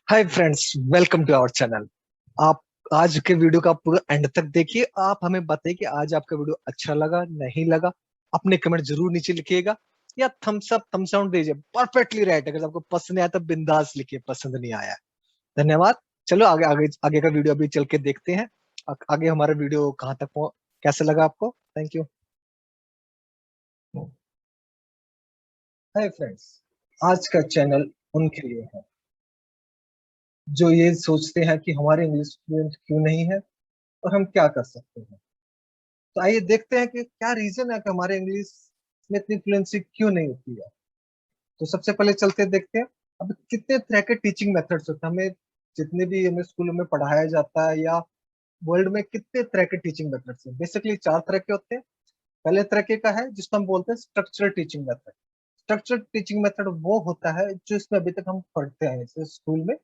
Hi friends, welcome to our channel. आप आज के वीडियो का पूरा एंड तक देखिए। आप हमें बताइए कि आज आपका वीडियो अच्छा लगा नहीं लगा। अपने कमेंट जरूर नीचे लिखिएगा या थम्स अप थम्स डाउन दीजिए। Perfectly right. अगर आपको पसंद आया तो बिंदास लिखिए, पसंद नहीं आया धन्यवाद। चलो आगे आगे आगे का वीडियो अभी चल के देखते हैं। आगे हमारा वीडियो कहाँ तक कैसा लगा आपको। Thank you. हाय फ्रेंड्स, आज का चैनल उनके लिए है जो ये सोचते हैं कि हमारे इंग्लिश फ्लुएंट क्यों नहीं है और हम क्या कर सकते हैं। तो आइए देखते हैं कि क्या रीजन है कि हमारे इंग्लिश में इतनी फ्लुएंसी क्यों नहीं होती है। तो सबसे पहले चलते हैं, देखते हैं अब कितने तरह के टीचिंग मेथड्स होते हैं। हमें जितने भी हमें स्कूलों में पढ़ाया जाता है या वर्ल्ड में कितने तरह के टीचिंग मेथड्स हैं। बेसिकली चार तरह के होते हैं। पहले तरीके का है जिसको हम बोलते हैं structural teaching method. Structural teaching method वो होता है जो इसमें अभी तक हम पढ़ते हैं। जैसे स्कूल में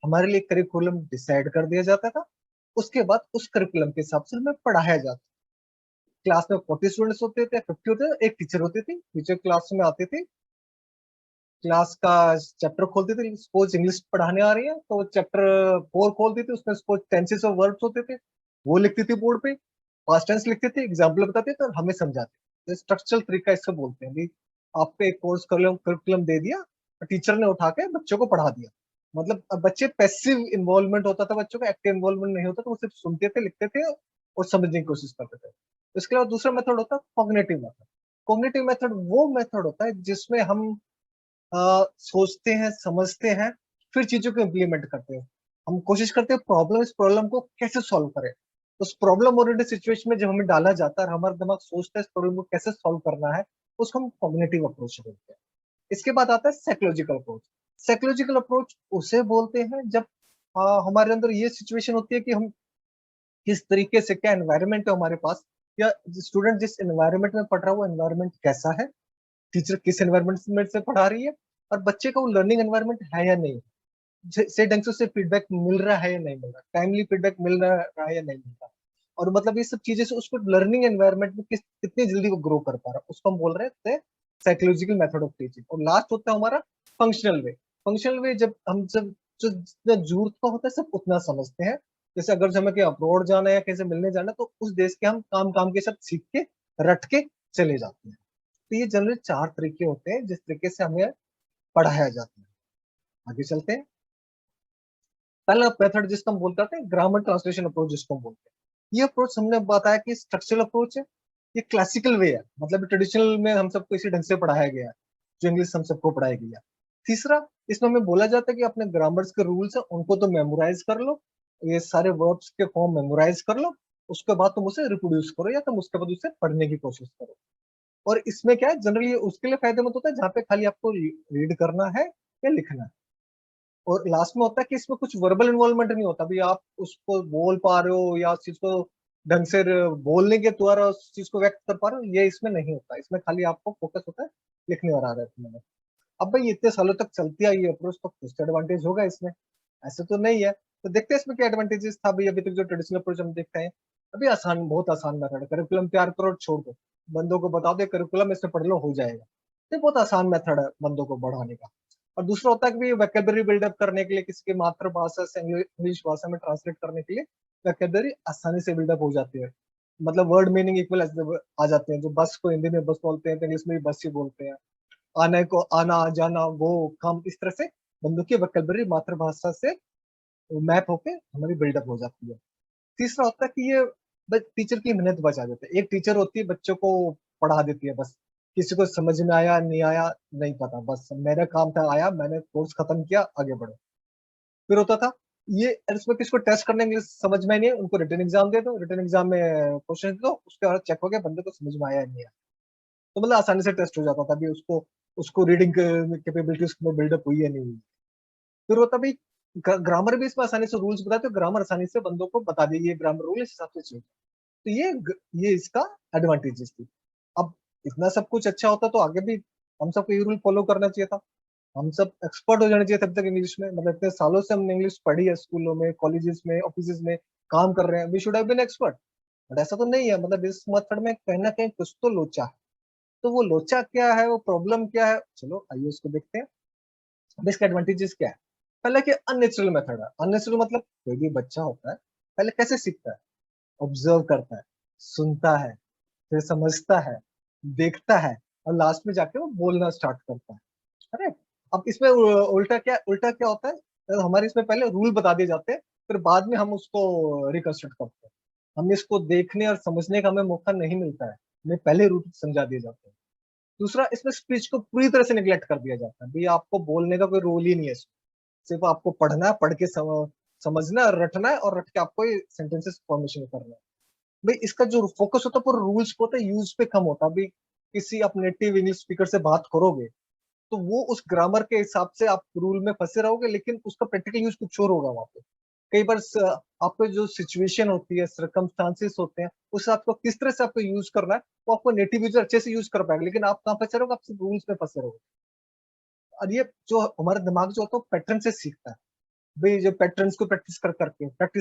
हमारे लिए करिकुलम डिसाइड कर दिया जाता था, उसके बाद उस करिकुलम के हिसाब से हमें पढ़ाया जाता। क्लास में 40 स्टूडेंट्स होते थे, 50 होते थे, एक टीचर होती थी। टीचर क्लास में आती थी, क्लास का चैप्टर खोलती थी। सपोज इंग्लिश पढ़ाने आ रही है तो चैप्टर 4 खोलती थी, उसमें सपोज टेंसेस ऑफ वर्ब्स होते थे, वो लिखती थी बोर्ड पे। पास्ट टेंस लिखती थी, एग्जाम्पल बताती थी और हमें समझाती। तो स्ट्रक्चरल तरीका इसको बोलते हैं। भी आपको एक कोर्स करिकुलम दे दिया, टीचर ने उठा के बच्चों को पढ़ा दिया। मतलब अब बच्चे पैसिव इन्वॉल्वमेंट होता था, बच्चों का एक्टिव इन्वॉल्वमेंट नहीं होता, तो वो सिर्फ सुनते थे, लिखते थे और समझने की कोशिश करते थे। इसके अलावा दूसरा मेथड होता है कॉग्निटिव मेथड। कॉग्निटिव मेथड वो मेथड होता है जिसमें हम सोचते हैं, समझते हैं, फिर चीजों को इम्प्लीमेंट करते हैं। हम कोशिश करते हैं इस प्रॉब्लम को कैसे सॉल्व करें। उस प्रॉब्लम ओरिएंटेड सिचुएशन में जब हमें डाला जाता है और हमारा दिमाग सोचता है इस प्रॉब्लम को कैसे सॉल्व करना है, उसको हम कॉग्निटिव अप्रोच बोलते हैं। इसके बाद आता है साइकोलॉजिकल अप्रोच। साइकोलॉजिकल अप्रोच उसे बोलते हैं जब हमारे अंदर ये सिचुएशन होती है कि हम किस तरीके से, क्या एनवायरनमेंट है हमारे पास, या स्टूडेंट जिस एनवायरनमेंट में पढ़ रहा है वो एनवायरनमेंट कैसा है, टीचर किस एनवायरनमेंट में से पढ़ा रही है, और बच्चे का वो लर्निंग एनवायरनमेंट है या नहीं, से ढंग से उसे फीडबैक मिल रहा है या नहीं मिल रहा, टाइमली फीडबैक मिल रहा है या नहीं मिल रहा। और मतलब ये सब चीजें से उसको लर्निंग एनवायरनमेंट में कितनी जल्दी वो ग्रो कर पा रहा है, उसको हम बोल रहे हैं साइकोलॉजिकल मेथड ऑफ टीचिंग। और लास्ट होता है हमारा फंक्शनल वे। फंक्शनल वे जब हम जब जो जितना जरूरत का होता है सब उतना समझते हैं। जैसे अगर हमें कहीं अब्रॉड जाना है या कैसे मिलने जाना है, तो उस देश के हम काम काम के साथ सीख के रट के चले जाते हैं। तो ये जनरली चार तरीके होते हैं जिस तरीके से हमें पढ़ाया जाता है। आगे चलते हैं। पहला मेथड जिसको हम बोलते हैं ग्रामर ट्रांसलेशन अप्रोच, जिसको हम बोलते हैं। ये अप्रोच हमने बताया कि स्ट्रक्चरल अप्रोच है। ये क्लासिकल वे है, मतलब ट्रेडिशनल में हम सबको इसी ढंग से पढ़ाया गया है, जो इंग्लिश हम सबको पढ़ाया गया। तीसरा, इसमें हमें बोला जाता है कि अपने ग्रामर्स के रूल्स है उनको तो मेमोराइज कर लो, ये सारे वर्ब्स के फॉर्म मेमोराइज कर लो, उसके बाद तुम उसे रिप्रोड्यूस करो या तुम उसके बाद उसे पढ़ने की कोशिश करो। और इसमें क्या है, जनरली उसके लिए फायदेमंद होता है जहाँ पे खाली आपको रीड करना है या लिखना है। और लास्ट में होता है कि इसमें कुछ वर्बल इन्वॉल्वमेंट नहीं होता, भी आप उसको बोल पा रहे हो या उस चीज को ढंग से बोलने के द्वारा उस चीज को व्यक्त कर पा रहे हो, ये इसमें नहीं होता। इसमें खाली आपको फोकस होता है लिखने और आ रहा है तुम्हें। अब भाई इतने सालों तक चलती आई ये अप्रोच, तो कुछ एडवांटेज होगा इसमें, ऐसे तो नहीं है। तो देखते हैं इसमें क्या एडवांटेजेस था भाई। अभी तक जो ट्रेडिशनल अप्रोच हम देखते हैं, अभी आसान, बहुत आसान मेथड है। करिकुलम तैयार करो और छोड़ दो, बंदों को बता दो करिकुलम इसमें पढ़ लो हो जाएगा। ये बहुत आसान मेथड है बंदों को बढ़ाने का। और दूसरा होता है कि वोकैबुलरी बिल्डअप करने के लिए, किसी की मातृभाषा से इंग्लिश भाषा में ट्रांसलेट करने के लिए वोकैबुलरी आसानी से बिल्डअप हो जाती है। मतलब वर्ड मीनिंग इक्वल आ जाते हैं। जो बस को हिंदी में बस बोलते हैं तो इंग्लिश में भी बस ही बोलते हैं। आने को आना, जाना, वो, कम, इस तरह से बंदों की वोकैबुलरी मातृभाषा से मैप होके हमारी बिल्डअप हो जाती है। तीसरा होता है कि ये टीचर की मेहनत बचा देता है। एक टीचर होती है बच्चों को पढ़ा देती है बस, किसी को समझ में आया नहीं आया नहीं पता, बस मेरा काम था, आया मैंने कोर्स खत्म किया आगे बढ़ो। फिर होता था ये, इसमें किसको टेस्ट करने के लिए समझ में नहीं है, उनको रिटर्न एग्जाम दे दो, रिटर्न एग्जाम में क्वेश्चन दे दो, उसके बाद चेक हो गया बंदे को समझ में आया नहीं आया। तो मतलब आसानी से टेस्ट हो जाता था भी उसको, उसको रीडिंग कैपेबिलिटी उसमें बिल्डअप हुई है नहीं हुई। फिर होता भी ग्रामर भी इसमें आसानी से रूल्स बताते, तो ग्रामर आसानी से बंदों को बता देगी ये ग्रामर रूल इस हिसाब से चाहिए। तो ये इसका एडवांटेजेस थी। अब इतना सब कुछ अच्छा होता तो आगे भी हम सबको ये रूल फॉलो करना चाहिए था। हम सब एक्सपर्ट हो जाना चाहिए तब तक इंग्लिश में। मतलब इतने सालों से हमने इंग्लिश पढ़ी है, स्कूलों में, कॉलेजेस में, ऑफिस में काम कर रहे हैं, we should have been expert. But ऐसा तो नहीं है। मतलब इस मेथड में कहीं ना कहीं कुछ तो लोचा है। तो वो लोचा क्या है, वो प्रॉब्लम क्या है, चलो आइए उसको देखते हैं। अब इसका एडवांटेजेस क्या है। पहले कि अननेचुरल मेथड है। अननेचुरल मतलब कोई भी बच्चा होता है पहले कैसे सीखता है, ऑब्जर्व करता है, सुनता है, फिर समझता है, देखता है, और लास्ट में जाके वो बोलना स्टार्ट करता है। करेक्ट। अब इसमें उल्टा क्या होता है, हमारे इसमें पहले रूल बता दिए जाते हैं, फिर बाद में हम उसको रिकंस्ट्रक्ट करते हैं। हमें इसको देखने और समझने का हमें मौका नहीं मिलता है, हमें पहले रूल समझा दिए जाते हैं। दूसरा, इसमें स्पीच को पूरी तरह से निगलेक्ट कर दिया जाता है, भाई आपको बोलने का कोई रोल ही नहीं है इसमें। सिर्फ आपको पढ़ना है, पढ़ के समझना है, रटना है, और रट के आपको ये सेंटेंसेस फॉर्मेशन करना है। भाई इसका जो फोकस होता है पूरा रूल्स पे होता है, यूज पे कम होता है। भाई किसी आप नेटिव इंग्लिश स्पीकर से बात करोगे तो वो उस ग्रामर के हिसाब से आप रूल में फंसे रहोगे, लेकिन उसका प्रैक्टिकल यूज कुछ और होगा वहां पे। कई बार आपको जो सिचुएशन होती है, सरकमस्टांसिस होते हैं, उस आपको किस तरह से आपको यूज करना है, वो आपको नेटिव यूजर अच्छे से यूज कर पाएगा, लेकिन आप कहाँ फंसे रहोगे, आप सिर्फ रूल्स में फंसे रहोगे। और ये जो हमारा दिमाग जो होता है पैटर्न से सीखता है। भाई जो पैटर्न्स को प्रैक्टिस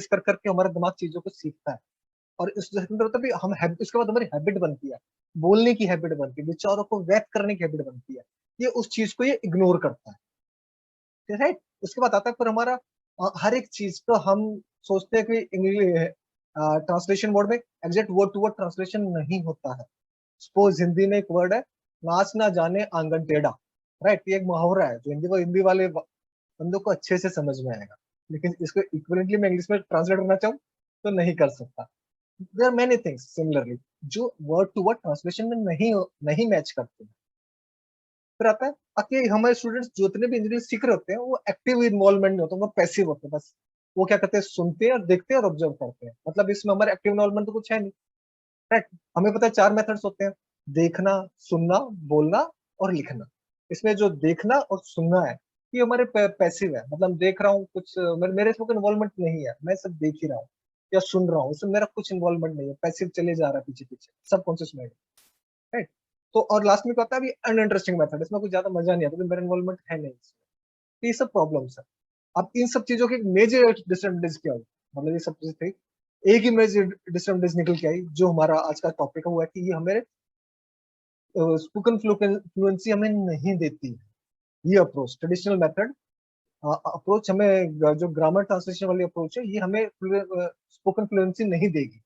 कर करके हमारा दिमाग चीजों को सीखता है। और इस अंदर होता है भी इसके बाद हमारी हैबिट बनती है, बोलने की हैबिट बनती है, विचारों को व्यक्त करने की हैबिट बनती है। ये उस चीज को ये इग्नोर करता है, राइट। उसके बाद आता है फिर हमारा हर एक चीज को हम सोचते हैं कि इंग्लिश ट्रांसलेशन वर्ड में exact word to word translation नहीं होता है। सपोज हिंदी में एक वर्ड है, नाच ना जाने आंगन टेढ़ा, राइट। ये एक मुहावरा है जो हिंदी वाले बंदों को अच्छे से समझ में आएगा, लेकिन इसको इक्विवेलेंटली मैं इंग्लिश में ट्रांसलेट करना चाहूँ तो नहीं कर सकता। There are many things similarly जो वर्ड टू वर्ड ट्रांसलेशन में नहीं नहीं मैच करते हैं। फिर आता है कि हमारे स्टूडेंट्स जितने भी इंजीनियरिंग सीख रहे होते हैं वो एक्टिव इन्वॉल्वमेंट नहीं होता, वो पैसिव होते हैं बस। वो क्या करते हैं, सुनते हैं और देखते हैं और ऑब्जर्व करते हैं, मतलब इसमें हमारे एक्टिव इन्वॉल्वमेंट तो कुछ है नहीं, राइट। हमें पता है 4 मेथड्स होते हैं, देखना, सुनना, बोलना और लिखना। इसमें जो देखना और सुनना है ये हमारे पैसिव है, मतलब देख रहा हूँ कुछ, मेरे इसमें कोई इन्वॉल्वमेंट नहीं है, मैं सब देख ही रहा हूँ या सुन रहा हूँ, इसमें मेरा कुछ इन्वॉल्वमेंट नहीं है, पैसिव चले जा रहा है पीछे पीछे, सबकॉन्शियस माइंड, राइट। तो और लास्ट में क्या होता है, अभी अनइंटरेस्टिंग मेथड, इसमें कुछ ज्यादा मजा नहीं आता क्योंकि मेरा इन्वॉल्वमेंट है नहीं इसमें। तो ये सब प्रॉब्लम्स है। अब इन सब चीजों की मेजर डिसएडवांटेज क्या हुई, मतलब ये सब चीजें थी, एक ही मेजर डिसएडवांटेज निकल के आई जो हमारा आज का टॉपिक है, वो है कि ये हमें स्पोकन फ्लुएंसी हमें नहीं देती है। ये अप्रोच ट्रेडिशनल मेथड अप्रोच हमें जो ग्रामर ट्रांसलेशन वाली अप्रोच है ये हमें स्पोकन फ्लुएंसी नहीं देगी,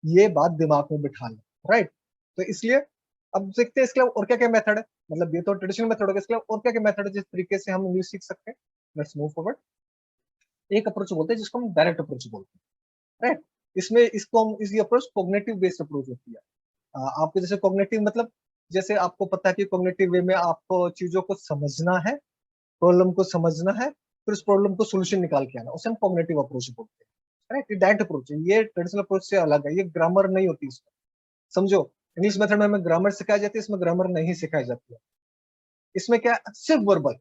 ये बात दिमाग में बिठा लें, राइट। तो इसलिए अब देखते हैं इसके अलावा और क्या क्या मेथड है, मतलब ये तो ट्रेडिशनल मेथड होगा, इसके अलावा और क्या क्या मेथड है जिस तरीके से हम इंग्लिश सीख सकते हैं। Let's move forward. एक अप्रोच बोलते हैं जिसको हम डायरेक्ट अप्रोच बोलते हैं, राइट। इसमें इसको हम इस अप्रोच कॉग्निटिव बेस्ड अप्रोच होती है। आपको जैसे कॉग्निटिव मतलब, जैसे आपको पता है कि कॉग्निटिव वे में आपको चीजों को समझना है, प्रॉब्लम को समझना है, फिर उस प्रॉब्लम को सोल्यूशन निकाल के आना, उसे हम कॉग्निटिव अप्रोच बोलते हैं, राइट। ये डायरेक्ट अप्रोच है, ये ट्रेडिशनल अप्रोच से अलग है, ये ग्रामर नहीं होती इसमें। समझो, इंग्लिश मेथड में हमें ग्रामर सिखाई जाती है, इसमें ग्रामर नहीं सिखाई जाती है। इसमें क्या है, सिर्फ वर्बल।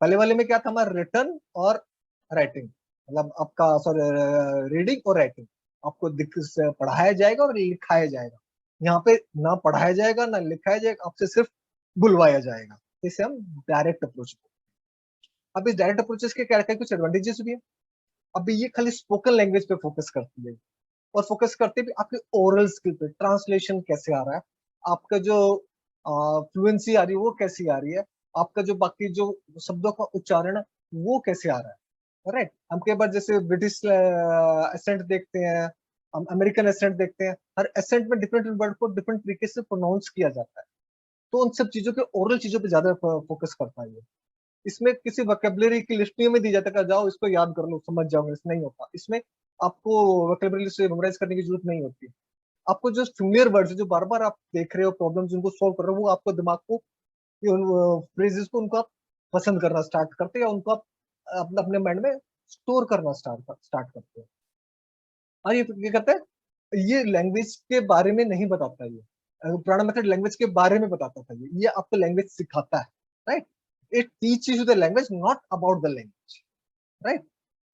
पहले वाले में क्या था, हमारा रिटर्न और राइटिंग, मतलब आपका सॉरी रीडिंग और राइटिंग, आपको पढ़ाया जाएगा और लिखाया जाएगा। यहाँ पे ना पढ़ाया जाएगा ना लिखाया जाएगा, आपसे सिर्फ बुलवाया जाएगा। इसे हम डायरेक्ट अप्रोच। अब इस डायरेक्ट अप्रोचेस के क्या क्या कुछ एडवांटेजेस भी है। अभी ये खाली स्पोकन लैंग्वेज पे फोकस करती है, और फोकस करते भी आपके ओरल स्किल पे, ट्रांसलेशन कैसे आ रहा है, आपका जो फ्लुएंसी आ रही है वो कैसी आ रही है, आपका जो बाकी जो शब्दों का उच्चारण है वो कैसे आ रहा है, राइट। हम कई बार जैसे ब्रिटिश एसेंट देखते हैं, हम अमेरिकन एसेंट देखते हैं, हर एसेंट में डिफरेंट वर्ड को डिफरेंट तरीके से प्रोनाउंस किया जाता है। तो उन सब चीजों के ओरल चीजों पे ज्यादा फोकस करता है ये। इसमें किसी वोकेबलरी की लिस्ट नहीं में दी जाता है जाओ इसको याद कर लो समझ जाओगे, इसमें नहीं होता। इसमें आपको वोकेबलरी से मेमोराइज करने की जरूरत नहीं होती। आपको जो फेमिलियर वर्ड्स जो बार बार आप देख रहे हो, प्रॉब्लम जिनको सोल्व कर रहे हो, वो आपको दिमाग को फ्रेजेस को उनको आप पसंद करना स्टार्ट करते हैं, या उनको आप अपने अपने माइंड में स्टोर करना स्टार्ट करते हैं। और ये करते हैं, ये लैंग्वेज के बारे में नहीं बताता ये। पुराना मेथड लैंग्वेज के बारे में बताता था, ये आपको लैंग्वेज सिखाता है, right. It teaches you the language not about the language, right.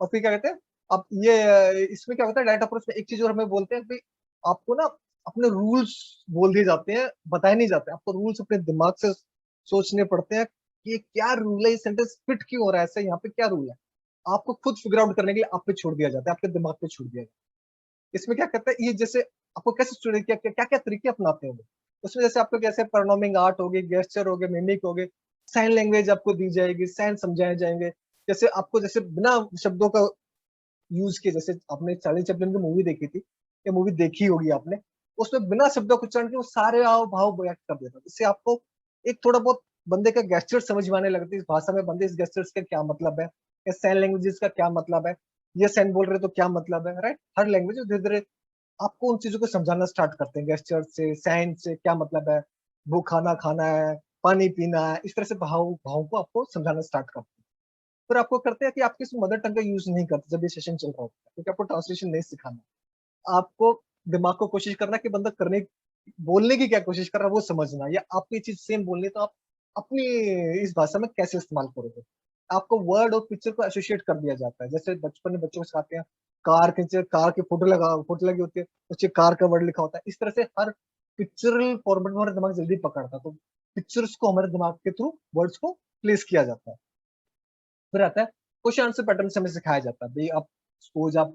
और फिर क्या कहते हैं, अब ये इसमें क्या होता है, डायरेक्ट अप्रोच में एक चीज और हमें बोलते हैं कि आपको ना अपने रूल्स बोल दिए जाते हैं, बताए नहीं जाते, आपको रूल्स अपने दिमाग से सोचने पड़ते हैं कि ये क्या रूल है, ये सेंटेंस फिट क्यों हो रहा है ऐसे, यहाँ पे क्या रूल है, आपको खुद फिगर आउट करने के लिए आप पे छोड़ दिया जाता है, आपके दिमाग पे छोड़ दिया जाता है। इसमें क्या करता है, ये जैसे आपको कैसे स्टूडेंट क्या क्या क्या तरीके अपनाते हैं वो, उसमें जैसे आपको कैसे परफॉर्मिंग आर्ट हो गई, गेस्चर हो गए, मिमिक हो गए, साइन लैंग्वेज आपको दी जाएगी, साइन समझाए जाएंगे, जैसे आपको जैसे बिना शब्दों का यूज किए, जैसे आपने चार्ली चैपलिन की मूवी देखी थी या मूवी देखी होगी आपने, उसमें बिना शब्दों को उच्चारण के वो सारे हाव भाव व्यक्त कर देता, इससे आपको एक थोड़ा बहुत बंदे का गेस्चर समझ में आने लगती है, इस भाषा में बंदे इस गेस्चर्स का क्या मतलब है, या साइन लैंग्वेजेस का क्या मतलब है, ये साइन बोल रहे तो क्या मतलब है, राइट। हर लैंग्वेज धीरे धीरे आपको उन चीजों को समझाना स्टार्ट करते हैं, गेस्चर से, साइन से क्या मतलब है, वो खाना खाना है, पानी पीना है, इस तरह से भाव भाव को आपको समझाना स्टार्ट करते हैं। फिर आपको करते हैं कि आप किसी मदर टंग का यूज नहीं करते जब ये सेशन चल रहा होता है, क्योंकि आपको ट्रांसलेशन नहीं सिखाना, आपको दिमाग को कोशिश करना कि बंदा करने बोलने की क्या कोशिश कर रहा है वो समझना, या आपको ये चीज सेम बोलनी है तो आप अपनी इस भाषा में कैसे इस्तेमाल करोगे। आपको वर्ड और पिक्चर को एसोसिएट कर दिया जाता है, जैसे बचपन में बच्चों को सिखाते हैं कार के कार की फोटो लगी होती है, उससे कार का वर्ड लिखा होता है, इस तरह से हर पिक्चरल फॉर्मेट में हमारा दिमाग जल्दी पकड़ता है, तो पिक्चर्स को हमारे दिमाग के थ्रू वर्ड्स को प्लेस किया जाता है। फिर आता है क्वेश्चन आंसर पैटर्न से हमें सिखाया जाता है, भाई आप सपोज आप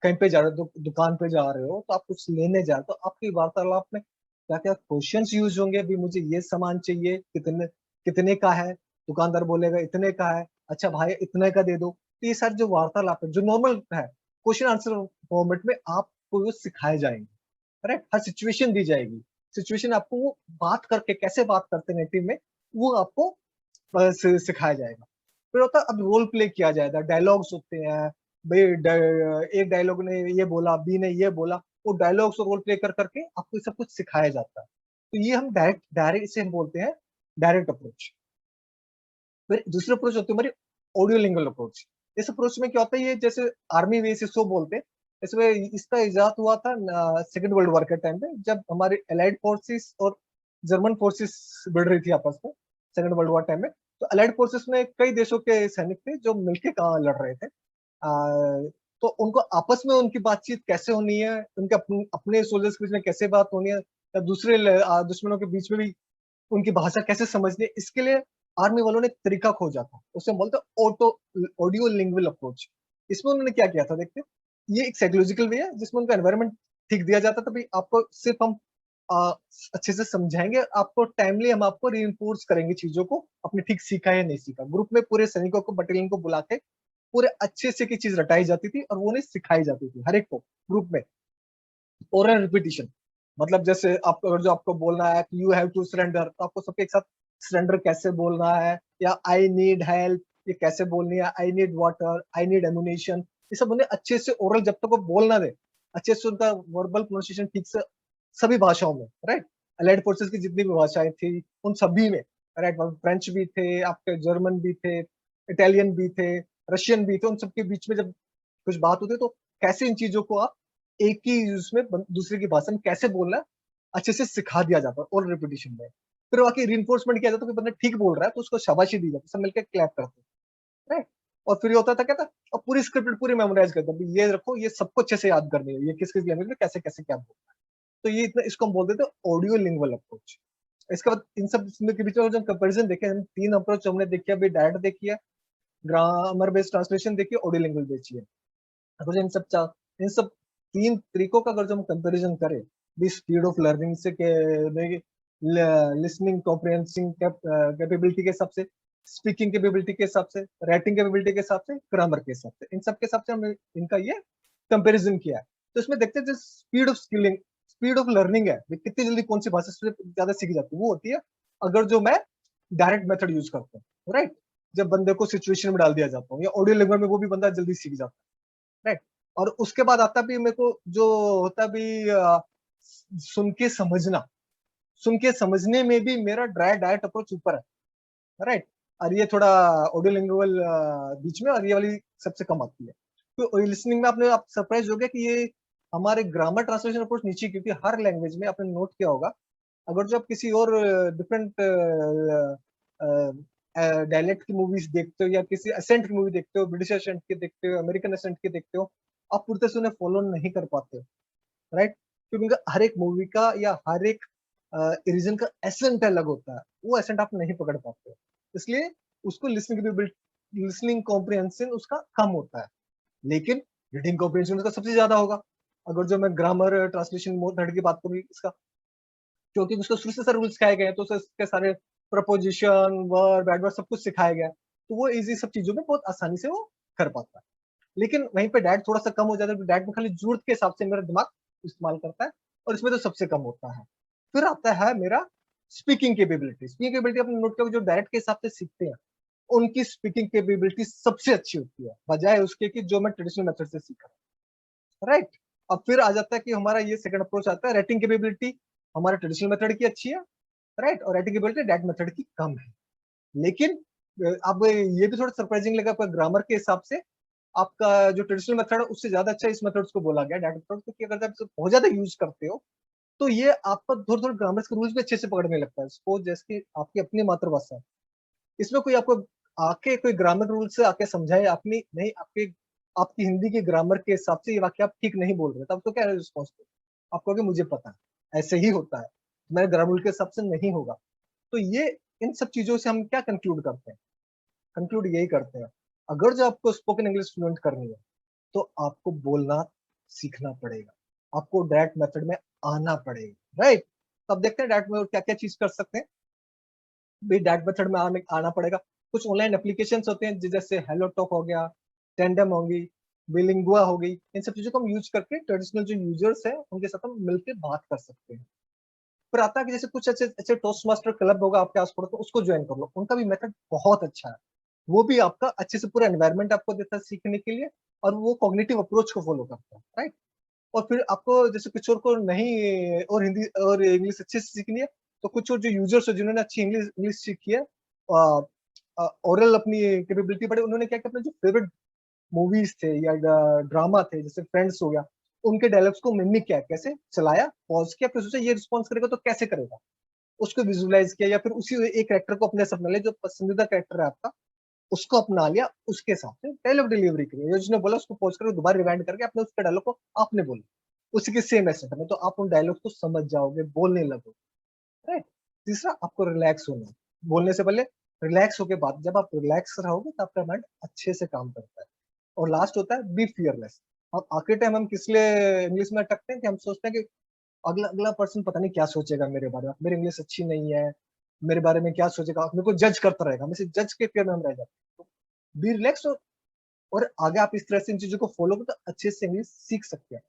कहीं पे जा रहे हो, दुकान पे जा रहे हो, तो आप कुछ लेने जा रहे हो, तो आपकी वार्तालाप में क्या क्या क्वेश्चंस यूज होंगे, भी मुझे ये सामान चाहिए, कितने कितने का है, दुकानदार बोलेगा इतने का है, अच्छा भाई इतने का दे दो। तो ये सारे जो वार्तालाप है जो नॉर्मल है क्वेश्चन आंसर फॉर्मेट में आपको वो सिखाए जाएंगे, करेक्ट। हर सिचुएशन दी जाएगी, सिचुएशन आपको वो बात करके कैसे बात करते हैं नेटिव में वो आपको सिखाया जाएगा। फिर होता है अब रोल प्ले किया जाएगा, डायलॉग्स होते हैं, भाई एक डायलॉग ने ये बोला, बी ने ये बोला, वो डायलॉग्स और रोल प्ले कर करके आपको ये सब कुछ सिखाया जाता है। तो ये हम डायरेक्ट डायरेक्ट इसे हम बोलते हैं डायरेक्ट अप्रोच। फिर दूसरी अप्रोच होती है हमारी ऑडियो लिंगुअल अप्रोच। इस अप्रोच में क्या होता है, ये जैसे आर्मी वे से सो बोलते हैं, इसमें इसका इजाद हुआ था सेकेंड वर्ल्ड वॉर के टाइम पे, जब हमारे एलाइड फोर्सेस और जर्मन फोर्सेस भिड़ रही थी आपस में सेकेंड वर्ल्ड वॉर टाइम में। तो अलाइड फोर्सेस में कई देशों के सैनिक थे जो मिलकर कहाँ लड़ रहे थे। तो उनको आपस में उनकी बातचीत कैसे होनी है, उनके अपने सोल्जर्स के बीच में कैसे बात होनी है, या दूसरे दुश्मनों के बीच में भी उनकी भाषा कैसे समझनी है, इसके लिए आर्मी वालों ने एक तरीका खोजा था, उसे हम बोलते हैं ऑटो ऑडियो लिंगुअल अप्रोच। इसमें उन्होंने क्या किया था देखते हैं, ये एक साइकोलॉजिकल वे है जिसमें उनका एनवायरनमेंट ठीक दिया जाता था, भाई आपको सिर्फ हम आ, अच्छे से समझाएंगे, आपको टाइमली हम आपको रीइंफोर्स करेंगे चीजों को, आपने ठीक सीखा या नहीं सीखा। ग्रुप में पूरे सैनिकों को बटालियन को बुला के पूरे अच्छे से की चीज रटाई जाती थी और वो उन्हें सिखाई जाती थी हर एक को ग्रुप में। ओरल रिपीटिशन, मतलब जैसे आप अगर जो आपको बोलना है कि यू हैव टू सरेंडर, तो आपको सबके एक साथ सरेंडर कैसे बोलना है, या आई नीड हेल्प ये कैसे बोलनी है, I need water, I need ammunition, ये सब उन्हें अच्छे से ओरल जब तक वो बोलना दे, अच्छे से उनका वर्बल प्रोनाउंसिएशन ठीक से सभी भाषाओं में, राइट। अलाइड फोर्सेस की जितनी भी भाषाएं थी उन सभी में, राइट, फ्रेंच भी थे आपके, जर्मन भी थे, इटालियन भी थे, रशियन भी थे, उन सबके बीच में जब कुछ बात होती है तो कैसे इन चीजों को आप एक ही उसमें दूसरे की भाषा में कैसे बोलना है अच्छे से सिखा दिया जाता है और रिपीटिशन में। फिर बाकी रिइंफोर्समेंट किया जाता है कि बंदा ठीक बोल रहा है तो उसको शाबाशी दी जाती है, सब मिलकर क्लैप करते हैं, राइट। और फिर ये होता था क्या था, और पूरी स्क्रिप्ट पूरी मेमोराइज करते हैं, ये रखो, ये सबको अच्छे से याद करनी है, ये किस किस लैंग्वेज में कैसे कैसे क्या बोलना है। तो ये इतना इसको हम बोल देते हैं ऑडियो लिंगुअल अप्रोच। इसके बाद इन सब के बीच में जब कंपेरिजन देखे, हम तीन अप्रोच हमने देखी है, डायरेक्ट देखी है, ग्रामर बेस्ड ट्रांसलेशन देखिए, ऑडियो लिंगुअल देखी है। अगर इन सब तीन तरीकों का अगर जो हम कंपैरिजन करें, भी स्पीड ऑफ लर्निंग से के लिसनिंग कॉम्प्रिहेंसिंग कैपेबिलिटी के हिसाब से, स्पीकिंग कैपेबिलिटी के हिसाब से, राइटिंग कैपेबिलिटी के हिसाब से, ग्रामर के हिसाब से, इन सब के हिसाब से हमने इनका ये कंपैरिजन किया है। तो इसमें देखते हैं जो speed of skilling, speed of learning है, कितनी जल्दी कौन सी भाषा से ज्यादा सीखी जाती है, वो होती है अगर जो मैं डायरेक्ट मेथड यूज करता हूँ, राइट। जब बंदे को सिचुएशन में डाल दिया जाता हूँ, या ऑडियो लैंग्वेज में वो भी बंदा जल्दी सीख जाता है, राइट। और उसके बाद आता भी मेरे को जो होता भी सुन के समझना, सुन के समझने में भी मेरा डायरेक्ट अप्रोच ऊपर है, राइट। और ये थोड़ा ऑडियो लिंगुअल बीच में, और ये वाली सबसे कम आती है। तो लिसनिंग में आप सरप्राइज हो गया कि ये हमारे ग्रामर ट्रांसलेशन अप्रोच नीचे, क्योंकि हर लैंग्वेज में आपने नोट किया होगा, अगर जो आप किसी और डिफरेंट डायलेक्ट की मूवीज देखते हो, या किसी एसेंट की मूवी देखते हो, ब्रिटिश एसेंट की देखते हो, अमेरिकन एसेंट की देखते हो, आप पूरी तरह से उन्हें फॉलो नहीं कर पाते हो, राइट। क्योंकि उनका हर एक मूवी का या हर एक रीजन का एसेंट अलग होता है, वो एसेंट आप नहीं पकड़ पाते हो, इसलिए उसको लिसनिंग कॉम्प्रिहेंशन उसका कम होता है, लेकिन रीडिंग कॉम्प्रिहेंशन उसका सबसे ज्यादा होगा। अगर जो मैं ग्रामर ट्रांसलेशन मेथड की बात करूँ इसका, क्योंकि उसको शुरू से सारे रूल्स सिखाए गए हैं, तो उसके सारे प्रपोजिशन, वर्ब, एडवर्ब सब कुछ सिखाया गया है। तो वो इजी सब चीजों में बहुत आसानी से वो कर पाता है। लेकिन वहीं पे डैड थोड़ा सा कम हो जाता है, डैड में खाली जरूरत के हिसाब से मेरा दिमाग इस्तेमाल करता है, और इसमें तो सबसे कम होता है। फिर आता है मेरा स्पीकिंग केपेबिलिटी। स्पीकिंग केपेबिलिटी अपने नोट करो, जो डायरेक्ट के हिसाब से सीखते हैं उनकी स्पीकिंग केपेबिलिटी सबसे अच्छी होती है, बजाय उसके कि जो मैं ट्रेडिशनल मेथड से सीख रहा हूँ, राइट। अब फिर आ जाता है कि हमारा ये सेकंड अप्रोच आता है, राइटिंग केपेबिलिटी हमारा ट्रेडिशनल मेथड की अच्छी है, राइट, और राइटिंग केपेबिलिटी डैट मेथड की कम है। लेकिन अब ये भी थोड़ा सरप्राइजिंग लगा, पर ग्रामर के हिसाब से आपका जो ट्रेडिशनल मेथड है उससे ज्यादा अच्छा इस मेथड्स को बोला गया, डैट मेथड को, कि अगर आप बहुत ज्यादा यूज करते हो तो ये आपका थोड़ा थोड़ा ग्रामर के रूल्स भी अच्छे से पकड़ने लगता है। सपोज जैसे कि आपकी अपनी मातृभाषा है, इसमें कोई आपको आके कोई ग्रामर रूल से आके समझाए, अपनी नहीं, आपके आपकी हिंदी के ग्रामर के हिसाब से ये वाक्य आप ठीक नहीं बोल रहे, तब तो क्या रिस्पॉन्स दो, आप कहोगे मुझे पता है ऐसे ही होता है, मेरे ग्रामर रूल के हिसाब से नहीं होगा। तो ये इन सब चीजों से हम क्या कंक्लूड करते हैं, कंक्लूड यही करते हैं, अगर जो आपको स्पोकन इंग्लिश फ्लुएंट करनी है तो आपको बोलना सीखना पड़ेगा, आपको डायरेक्ट मेथड में आना पड़ेगा, राइट। तो अब देखते हैं डायरेक्ट में क्या क्या चीज कर सकते हैं। भी डायरेक्ट मेथड में आना पड़ेगा। कुछ ऑनलाइन एप्लीकेशन होते हैं जैसे हेलो टॉक हो गया, टेंडम होगी, बिलिंगुआ हो गई, इन सब चीजों को हम यूज करके ट्रेडिशनल जो यूजर्स है उनके साथ हम मिलकर बात कर सकते हैं। फिर आता है कि जैसे कुछ अच्छे अच्छे टोस्ट मास्टर क्लब होगा आपके आस पड़ोस, तो उसको ज्वाइन कर लो, उनका भी मेथड बहुत अच्छा है। वो भी आपका अच्छे से पूरा एनवायरनमेंट आपको देता है सीखने के लिए, और वो कॉग्निटिव अप्रोच को फॉलो करता है, राइट। और फिर आपको जैसे कुछ और को नहीं और हिंदी और इंग्लिश अच्छे से सीखनी है, तो कुछ और जो यूजर्स है जिन्होंने अच्छी इंग्लिश इंग्लिश सीखी है, ओरल अपनी कैपेबिलिटी बढ़े, उन्होंने क्या किया, अपने जो फेवरेट मूवीज थे या ड्रामा थे जैसे फ्रेंड्स हो गया, उनके डायलॉग्स को मिमिक किया, कैसे चलाया, पॉज किया, फिर सोचा ये रिस्पॉन्स करेगा तो कैसे करेगा, उसको विजुअलाइज किया, या फिर उसी एक कैरेक्टर को अपने सपने ले, जो पसंदीदा कैरेक्टर है आपका उसको अपना लिया, उसके हिसाब से डायलॉग डिलीवरी करी, या जिसने बोला उसको पॉज करके दोबारा रिवाइंड करके अपने उसके डायलॉग को आपने बोला, उसी के सेम एसेट में, तो आप उन डायलॉग को समझ जाओगे, बोलने लगोगे, राइट। तीसरा, आपको रिलैक्स होना है, बोलने से पहले रिलैक्स होके बात, जब आप रिलैक्स रहोगे तो आपका माइंड अच्छे से काम करता है। और लास्ट होता है बी फियरलेस। अब आखिरी टाइम हम किस लिए इंग्लिश में अटकते हैं कि हम सोचते हैं कि अगला अगला पर्सन पता नहीं क्या सोचेगा मेरे बारे में, मेरी इंग्लिश अच्छी नहीं है, मेरे बारे में क्या सोचेगा, मेरे को जज करता रहेगा, हमें जज के फियर में हम रह जाते हैं। बी रिलैक्स, और आगे आप इस तरह से इन चीजों को फॉलो करो तो अच्छे से इंग्लिश सीख सकते हैं।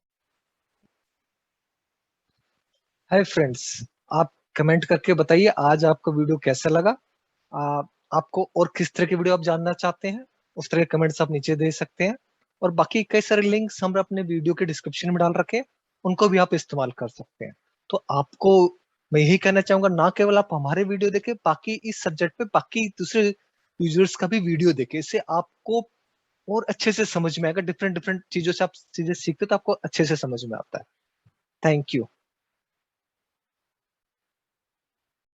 हाय फ्रेंड्स, आप कमेंट करके बताइए आज आपको वीडियो कैसा लगा। आपको और किस तरह की वीडियो आप जानना चाहते हैं, उस तरह के कमेंट्स आप नीचे दे सकते हैं। और बाकी कई सारे लिंक्स हम अपने वीडियो के डिस्क्रिप्शन में डाल रखे हैं, उनको भी आप इस्तेमाल कर सकते हैं। तो आपको मैं यही कहना चाहूंगा, ना केवल आप हमारे वीडियो देखें, बाकी इस सब्जेक्ट पे बाकी दूसरे यूजर्स का भी वीडियो देखें, इससे आपको और अच्छे से समझ में आएगा। डिफरेंट डिफरेंट चीजों से आप चीजें सीखते तो आपको अच्छे से समझ में आता है। Thank you.